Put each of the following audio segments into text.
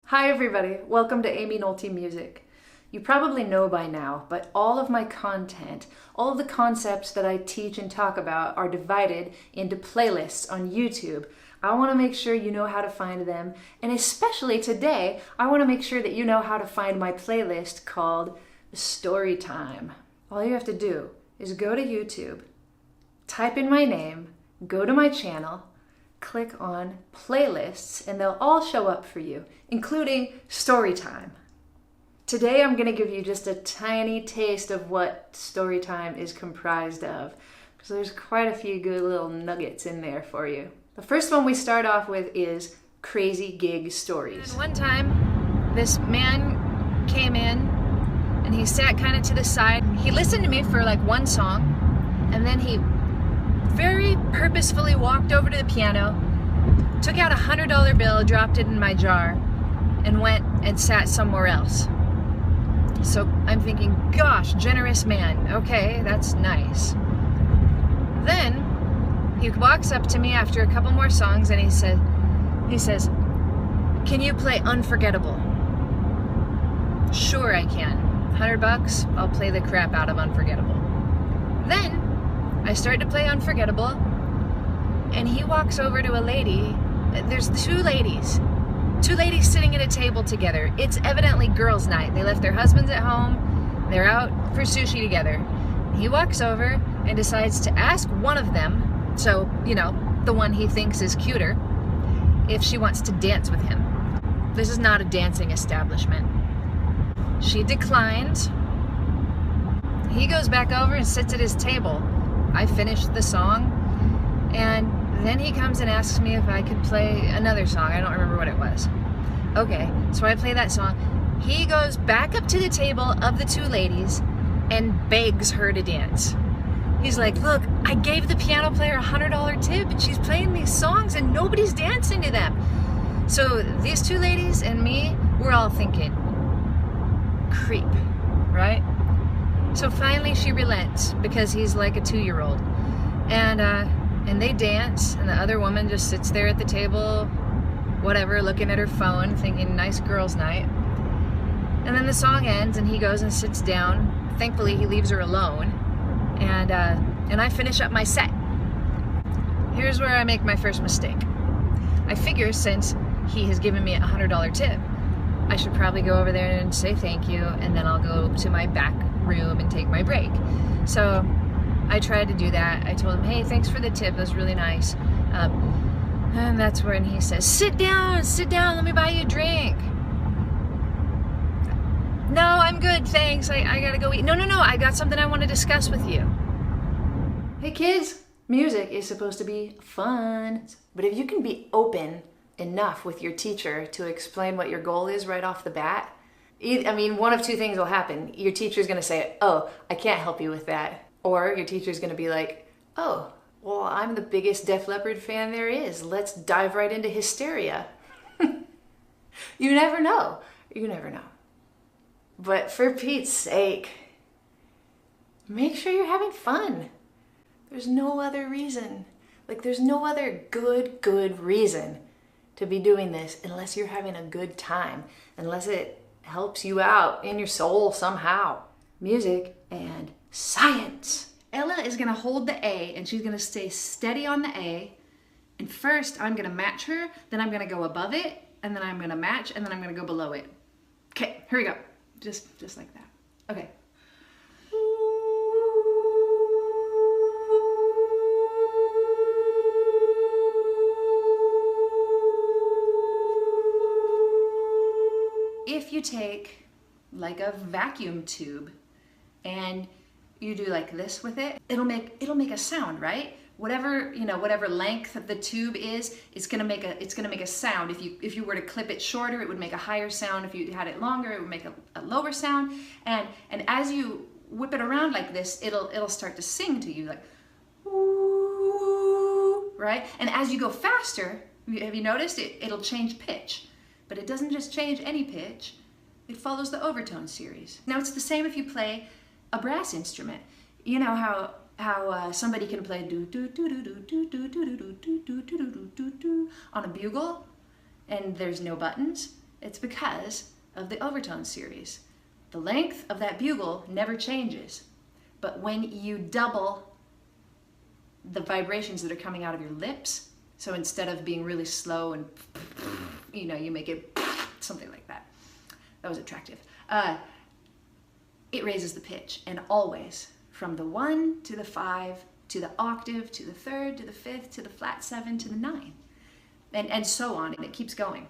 Hi everybody, welcome to Aimee Nolte Music. You probably know by now, but all of my content, all of the concepts that I teach and talk about are divided into playlists on YouTube. I want to make sure you know how to find them, and especially today, I want to make sure that you know how to find my playlist called Story Time. All you have to do is go to YouTube, type in my name, go to my channel, click on playlists, and they'll all show up for you, including Story Time. Today I'm going to give you just a tiny taste of what Story Time is comprised of, because there's quite a few good little nuggets in there for you. The first one we start off with is Crazy Gig Stories. And one time, this man came in, and he sat kind of to the side. He listened to me for like one song, and then he very purposefully walked over to the piano, took out a $100 bill, dropped it in my jar, and went and sat somewhere else. So I'm thinking, gosh, generous man. Okay, that's nice. Then he walks up to me after a couple more songs and he says, "Can you play Unforgettable?" Sure I can. $100, I'll play the crap out of Unforgettable. Then I start to play Unforgettable, and he walks over to a lady. There's two ladies sitting at a table together. It's evidently girls' night. They left their husbands at home. They're out for sushi together. He walks over and decides to ask one of them, so, you know, the one he thinks is cuter, if she wants to dance with him. This is not a dancing establishment. She declines. He goes back over and sits at his table. I finished the song, and then he comes and asks me if I could play another song. I don't remember what it was. Okay, so I play that song. He goes back up to the table of the two ladies and begs her to dance. He's like, "Look, I gave the piano player a $100 tip, and she's playing these songs and nobody's dancing to them." So these two ladies and me, we're all thinking, creep, right? So finally she relents, because he's like a 2-year-old. And they dance, and the other woman just sits there at the table, whatever, looking at her phone, thinking, nice girls' night. And then the song ends, and he goes and sits down. Thankfully, he leaves her alone. And I finish up my set. Here's where I make my first mistake. I figure since he has given me a $100 tip, I should probably go over there and say thank you, and then I'll go to my back room and take my break. So I tried to do that. I told him, "Hey, thanks for the tip, it was really nice." And that's when he says, sit down, let me buy you a drink." "No, I'm good, thanks, I gotta go eat." No, I got something I want to discuss with you." Hey kids, music is supposed to be fun, but if you can be open enough with your teacher to explain what your goal is right off the bat, I mean, one of two things will happen. Your teacher's going to say, "Oh, I can't help you with that." Or your teacher's going to be like, "Oh, well, I'm the biggest Def Leppard fan there is. Let's dive right into hysteria." You never know. You never know. But for Pete's sake, make sure you're having fun. There's no other reason. Like, there's no other good reason to be doing this unless you're having a good time, unless it helps you out in your soul somehow. Music and science. Ella is gonna hold the A, and she's gonna stay steady on the A. And first I'm gonna match her, then I'm gonna go above it, and then I'm gonna match, and then I'm gonna go below it. Okay, here we go. Just like that. Okay. If you take like a vacuum tube and you do like this with it, it'll make a sound, right? Whatever length the tube is, it's gonna make a sound. If you were to clip it shorter, it would make a higher sound. If you had it longer, it would make a lower sound. And as you whip it around like this, it'll start to sing to you, like ooh, right? And as you go faster, have you noticed it'll change pitch? But it doesn't just change any pitch, it follows the overtone series. Now it's the same if you play a brass instrument. You know how somebody can play do do do do do do do do do do do do do do do on a bugle, and there's no buttons. It's because of the overtone series. The length of that bugle never changes, but when you double the vibrations that are coming out of your lips, so instead of being really slow and, you know, you make it something like that. That was attractive. It raises the pitch, and always from the 1 to the 5 to the octave to the 3rd to the 5th to the flat 7 to the 9, and so on, and it keeps going.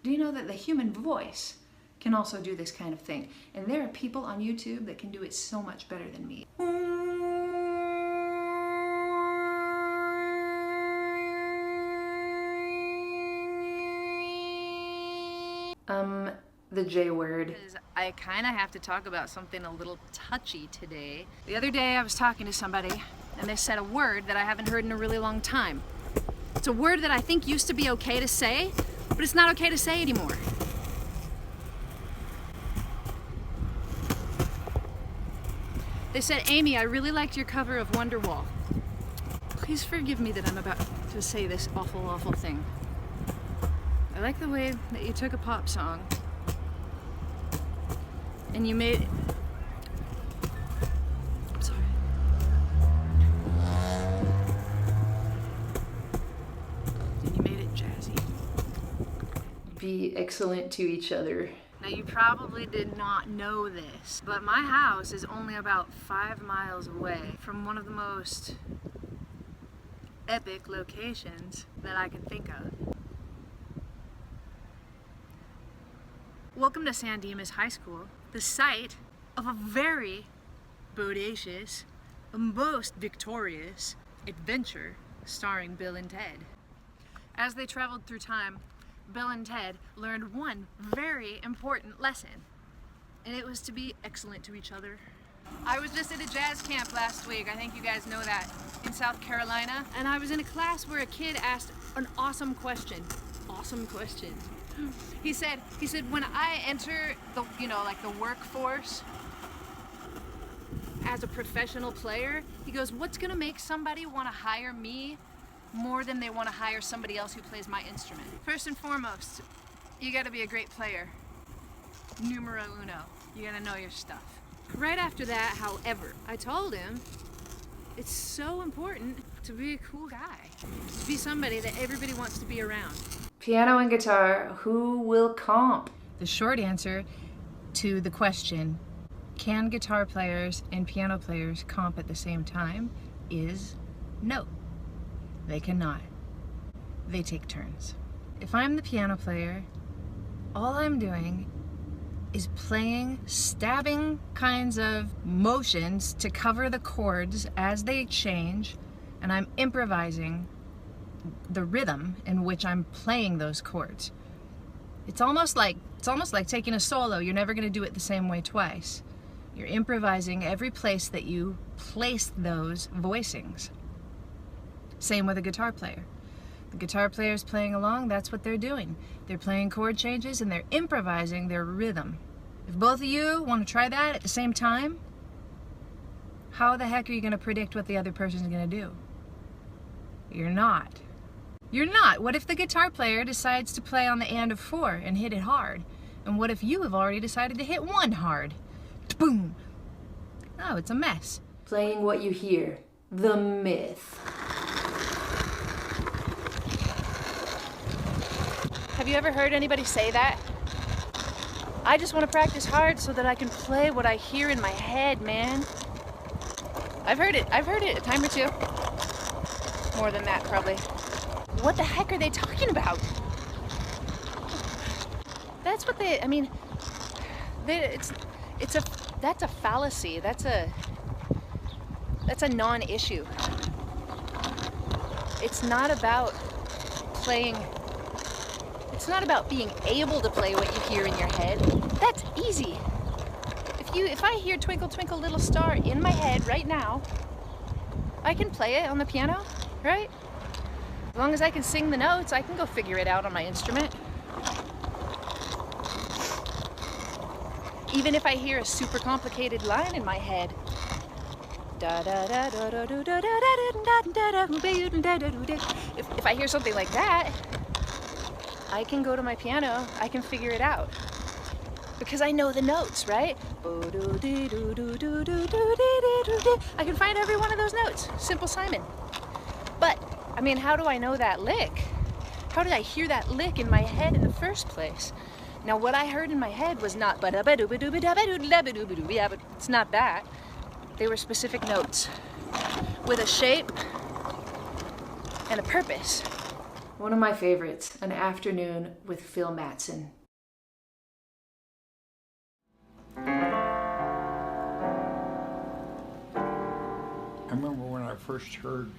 Do you know that the human voice can also do this kind of thing? And there are people on YouTube that can do it so much better than me. The J word. I kind of have to talk about something a little touchy today. The other day I was talking to somebody and they said a word that I haven't heard in a really long time. It's a word that I think used to be okay to say, but it's not okay to say anymore. They said, Aimee, I really liked your cover of Wonderwall. Please forgive me that I'm about to say this awful, awful thing. I like the way that you took a pop song and you made it... I'm sorry. And you made it jazzy. Be excellent to each other. Now you probably did not know this, but my house is only about 5 miles away from one of the most epic locations that I can think of. Welcome to San Dimas High School, the site of a very bodacious, most victorious adventure starring Bill and Ted. As they traveled through time, Bill and Ted learned one very important lesson, and it was to be excellent to each other. I was just at a jazz camp last week, I think you guys know that, in South Carolina, and I was in a class where a kid asked an awesome question. Awesome question. He said, when I enter the, like the workforce as a professional player, he goes, what's gonna make somebody wanna hire me more than they wanna hire somebody else who plays my instrument? First and foremost, you gotta be a great player. Numero uno, you gotta know your stuff. Right after that, however, I told him, it's so important to be a cool guy, to be somebody that everybody wants to be around. Piano and guitar, who will comp? The short answer to the question, can guitar players and piano players comp at the same time, is no. They cannot. They take turns. If I'm the piano player, all I'm doing is playing stabbing kinds of motions to cover the chords as they change, and I'm improvising the rhythm in which I'm playing those chords. It's almost like taking a solo. You're never going to do it the same way twice. You're improvising every place that you place those voicings. Same with a guitar player. The guitar player is playing along, that's what they're doing. They're playing chord changes and they're improvising their rhythm. If both of you want to try that at the same time, how the heck are you going to predict what the other person's going to do? You're not. You're not. What if the guitar player decides to play on the and of 4 and hit it hard? And what if you have already decided to hit 1 hard? Boom! Oh, it's a mess. Playing what you hear. The myth. Have you ever heard anybody say that? I just want to practice hard so that I can play what I hear in my head, man. I've heard it a time or two. More than that, probably. What the heck are they talking about? That's what they, that's a fallacy. That's a non-issue. It's not about playing, it's not about being able to play what you hear in your head. That's easy. If I hear Twinkle Twinkle Little Star in my head right now, I can play it on the piano, right? As long as I can sing the notes, I can go figure it out on my instrument. Even if I hear a super complicated line in my head, if I hear something like that, I can go to my piano, I can figure it out. Because I know the notes, right? I can find every one of those notes. Simple Simon. But, I mean, how do I know that lick? How did I hear that lick in my head in the first place? Now, what I heard in my head was not it's not that. They were specific notes with a shape and a purpose. One of my favorites, An Afternoon with Phil Mattson. I remember when I first heard,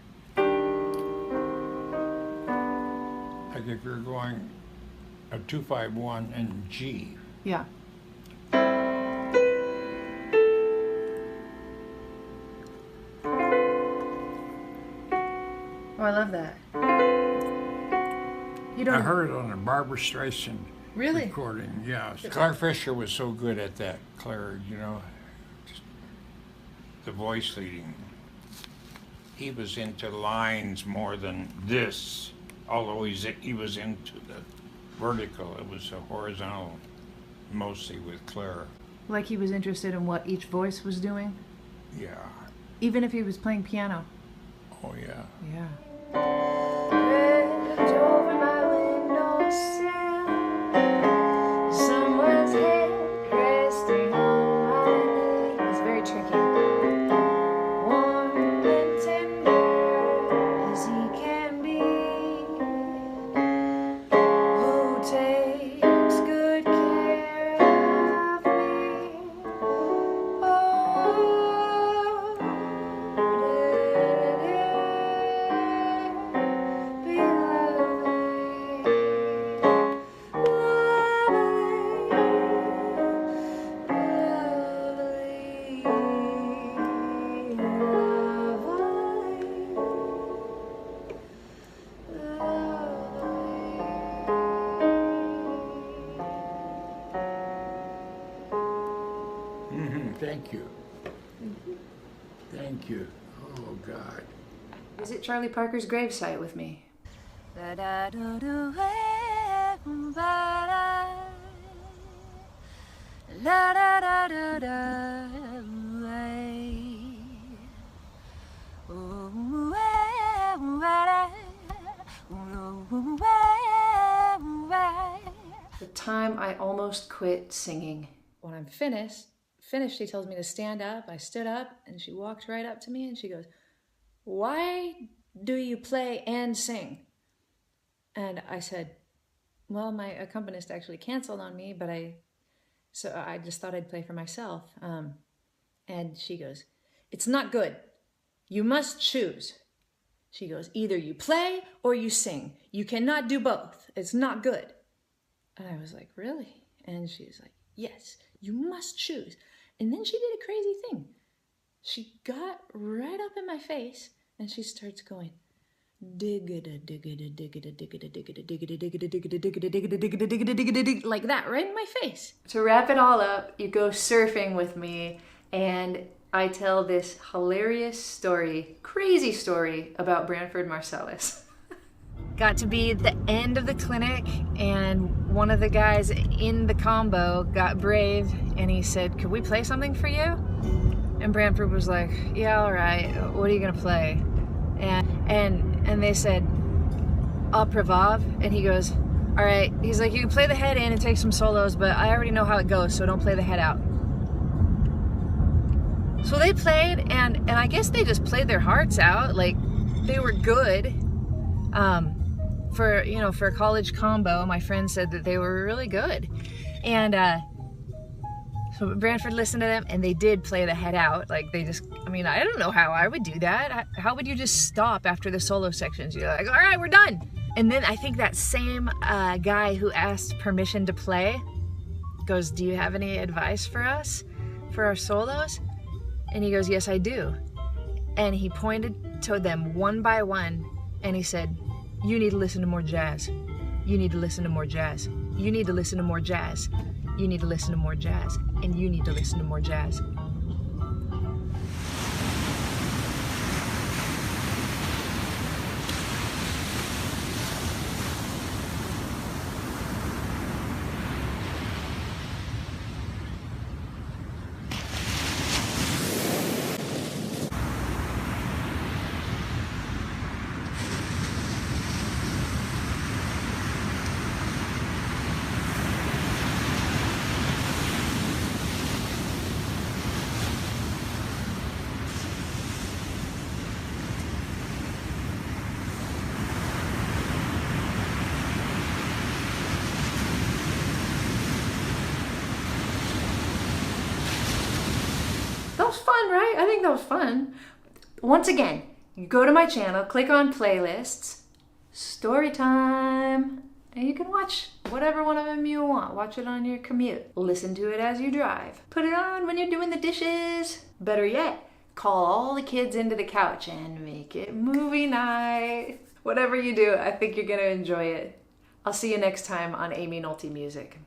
like if you're going a 2-5-1 and G. Yeah. Oh, I love that. You don't. I heard it on a Barbara Streisand Really? recording. Yeah, Claire Fisher was so good at that. Claire, you know, just the voice leading. He was into lines more than this, although he was into the vertical. It was a horizontal, mostly with Claire. Like he was interested in what each voice was doing? Yeah. Even if he was playing piano? Oh, yeah. Yeah. It's very tricky. Warm and tender as he can be, who takes good care of me. Oh, be Thank you. Thank you. Oh, God. Visit Charlie Parker's gravesite with me. The time I almost quit singing. When I'm finished, she tells me to stand up. I stood up, and she walked right up to me, and she goes, "Why do you play and sing?" And I said, well, my accompanist actually canceled on me, so I just thought I'd play for myself. And she goes, "It's not good. You must choose." She goes, "Either you play or you sing. You cannot do both. It's not good." And I was like, "Really?" And she's like, "Yes, you must choose." And then she did a crazy thing. She got right up in my face and she starts going, diggada diggada diggada diggada diggada diggada diggada diggada diggada diggada diggada diggada diggada, like that, right in my face. To wrap it all up, you go surfing with me and I tell this hilarious story, crazy story about Branford Marsalis. Got to be at the end of the clinic and one of the guys in the combo got brave and he said, "Could we play something for you?" And Branford was like, "Yeah, all right. What are you gonna play?" And they said, "Au Prévave," and he goes, "All right." He's like, "You can play the head in and take some solos, but I already know how it goes, so don't play the head out." So they played, and I guess they just played their hearts out. Like, they were good. For a college combo, my friend said that they were really good. And so Branford listened to them, and they did play the head out. Like, they just, I don't know how I would do that. How would you just stop after the solo sections? You're like, "All right, we're done." And then I think that same guy who asked permission to play goes, "Do you have any advice for us for our solos?" And he goes, "Yes, I do." And he pointed to them one by one, and he said, "You need to listen to more jazz. You need to listen to more jazz. You need to listen to more jazz. You need to listen to more jazz. And you need to listen to more jazz." was fun, right? I think that was fun. Once again, you go to my channel, click on playlists, story time, and you can watch whatever one of them you want. Watch it on your commute. Listen to it as you drive. Put it on when you're doing the dishes. Better yet, call all the kids into the couch and make it movie night. Whatever you do, I think you're gonna enjoy it. I'll see you next time on Aimee Nolte Music.